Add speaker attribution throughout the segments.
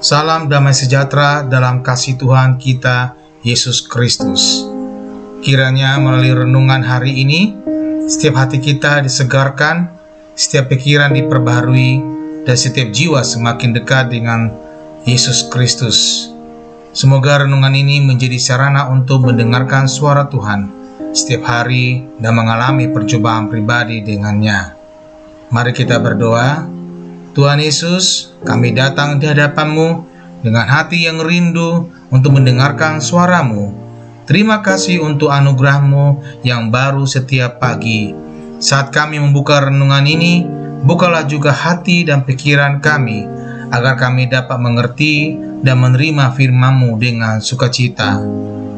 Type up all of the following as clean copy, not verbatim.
Speaker 1: Salam damai sejahtera dalam kasih Tuhan kita, Yesus Kristus. Kiranya melalui renungan hari ini, setiap hati kita disegarkan, setiap pikiran diperbaharui, dan setiap jiwa semakin dekat dengan Yesus Kristus. Semoga renungan ini menjadi sarana untuk mendengarkan suara Tuhan setiap hari dan mengalami percobaan pribadi dengannya. Mari kita berdoa. Tuhan Yesus, kami datang di hadapan-Mu dengan hati yang rindu untuk mendengarkan suara-Mu. Terima kasih untuk anugerah-Mu yang baru setiap pagi. Saat kami membuka renungan ini, bukalah juga hati dan pikiran kami, agar kami dapat mengerti dan menerima firman-Mu dengan sukacita.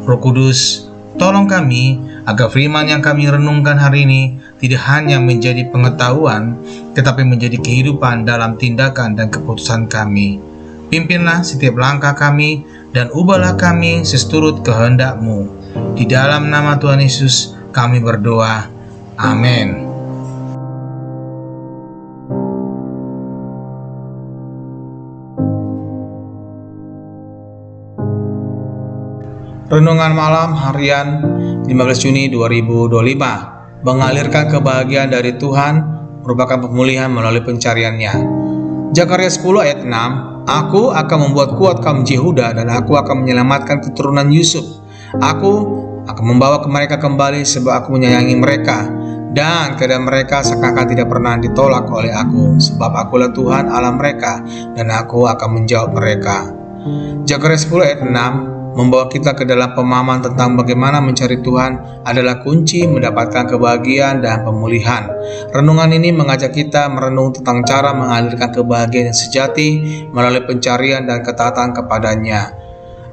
Speaker 1: Roh Kudus, tolong kami agar firman yang kami renungkan hari ini tidak hanya menjadi pengetahuan, tetapi menjadi kehidupan dalam tindakan dan keputusan kami. Pimpinlah setiap langkah kami dan ubahlah kami seturut kehendak-Mu. Di dalam nama Tuhan Yesus kami berdoa. Amin. Renungan malam harian 15 Juni 2025 mengalirkan kebahagiaan dari Tuhan merupakan pemulihan melalui pencariannya. Zakaria 10 ayat 6, Aku akan membuat kuat kaum Yehuda dan aku akan menyelamatkan keturunan Yusuf. Aku akan membawa mereka kembali sebab aku menyayangi mereka, dan keadaan mereka seakan tidak pernah ditolak oleh aku, sebab akulah Tuhan Allah mereka dan aku akan menjawab mereka. Zakaria 10 ayat 6 membawa kita ke dalam pemahaman tentang bagaimana mencari Tuhan adalah kunci mendapatkan kebahagiaan dan pemulihan. Renungan ini mengajak kita merenung tentang cara mengalirkan kebahagiaan yang sejati melalui pencarian dan ketaatan kepadanya.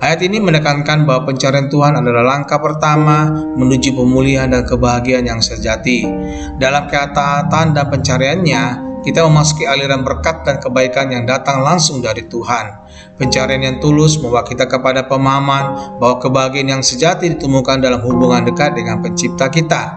Speaker 1: Ayat ini menekankan bahwa pencarian Tuhan adalah langkah pertama menuju pemulihan dan kebahagiaan yang sejati. Dalam ketaatan dan pencariannya, kita memasuki aliran berkat dan kebaikan yang datang langsung dari Tuhan. Pencarian yang tulus membawa kita kepada pemahaman bahwa kebahagiaan yang sejati ditemukan dalam hubungan dekat dengan Pencipta kita.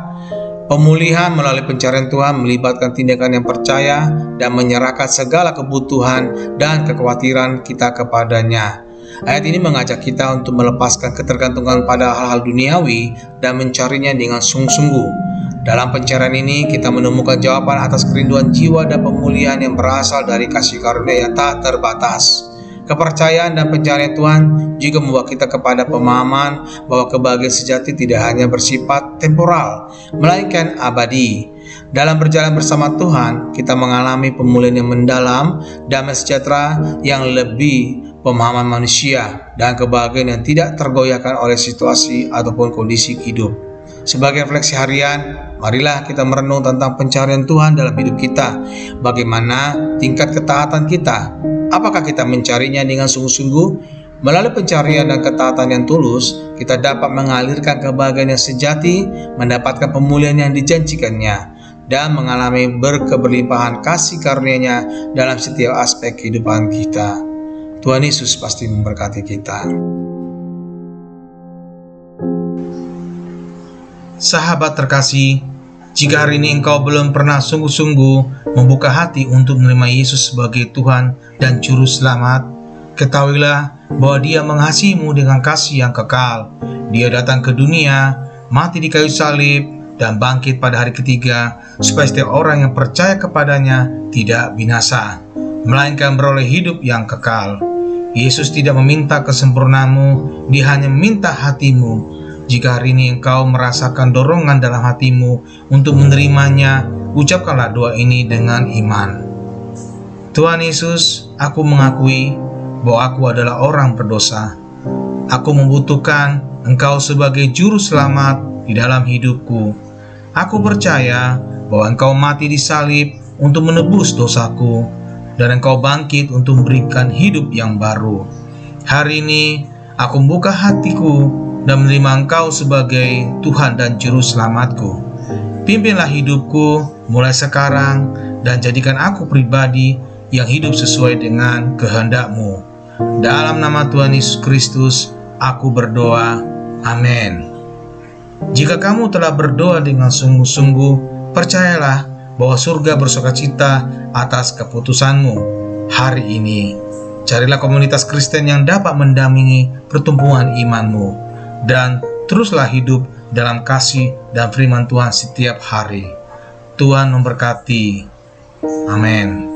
Speaker 1: Pemulihan melalui pencarian Tuhan melibatkan tindakan yang percaya dan menyerahkan segala kebutuhan dan kekhawatiran kita kepadanya. Ayat ini mengajak kita untuk melepaskan ketergantungan pada hal-hal duniawi dan mencarinya dengan sungguh-sungguh. Dalam pencarian ini, kita menemukan jawaban atas kerinduan jiwa dan pemulihan yang berasal dari kasih karunia yang tak terbatas. Kepercayaan dan pencarian Tuhan juga membawa kita kepada pemahaman bahwa kebahagiaan sejati tidak hanya bersifat temporal, melainkan abadi. Dalam berjalan bersama Tuhan, kita mengalami pemulihan yang mendalam, damai sejahtera yang lebih pemahaman manusia, dan kebahagiaan yang tidak tergoyahkan oleh situasi ataupun kondisi hidup. Sebagai refleksi harian, marilah kita merenung tentang pencarian Tuhan dalam hidup kita. Bagaimana tingkat ketaatan kita? Apakah kita mencarinya dengan sungguh-sungguh? Melalui pencarian dan ketaatan yang tulus, kita dapat mengalirkan kebahagiaan yang sejati, mendapatkan pemulihan yang dijanjikannya, dan mengalami berkeberlimpahan kasih karunia-Nya dalam setiap aspek kehidupan kita. Tuhan Yesus pasti memberkati kita. Sahabat terkasih, jika hari ini engkau belum pernah sungguh-sungguh membuka hati untuk menerima Yesus sebagai Tuhan dan Juru Selamat, ketahuilah bahwa Dia mengasihimu dengan kasih yang kekal. Dia datang ke dunia, mati di kayu salib, dan bangkit pada hari ketiga, supaya setiap orang yang percaya kepadanya tidak binasa, melainkan beroleh hidup yang kekal. Yesus tidak meminta kesempurnaanmu, Dia hanya meminta hatimu. Jika hari ini engkau merasakan dorongan dalam hatimu untuk menerimanya, ucapkanlah doa ini dengan iman. Tuhan Yesus, aku mengakui bahwa aku adalah orang berdosa. Aku membutuhkan Engkau sebagai Juru Selamat di dalam hidupku. Aku percaya bahwa Engkau mati di salib untuk menebus dosaku, dan Engkau bangkit untuk memberikan hidup yang baru. Hari ini aku membuka hatiku dan menerima Engkau sebagai Tuhan dan Juru Selamatku. Pimpinlah hidupku mulai sekarang dan jadikan aku pribadi yang hidup sesuai dengan kehendak-Mu. Dalam nama Tuhan Yesus Kristus, aku berdoa. Amin. Jika kamu telah berdoa dengan sungguh-sungguh, percayalah bahwa surga bersukacita atas keputusanmu hari ini. Carilah komunitas Kristen yang dapat mendampingi pertumbuhan imanmu, dan teruslah hidup dalam kasih dan firman Tuhan setiap hari. Tuhan memberkati. Amin.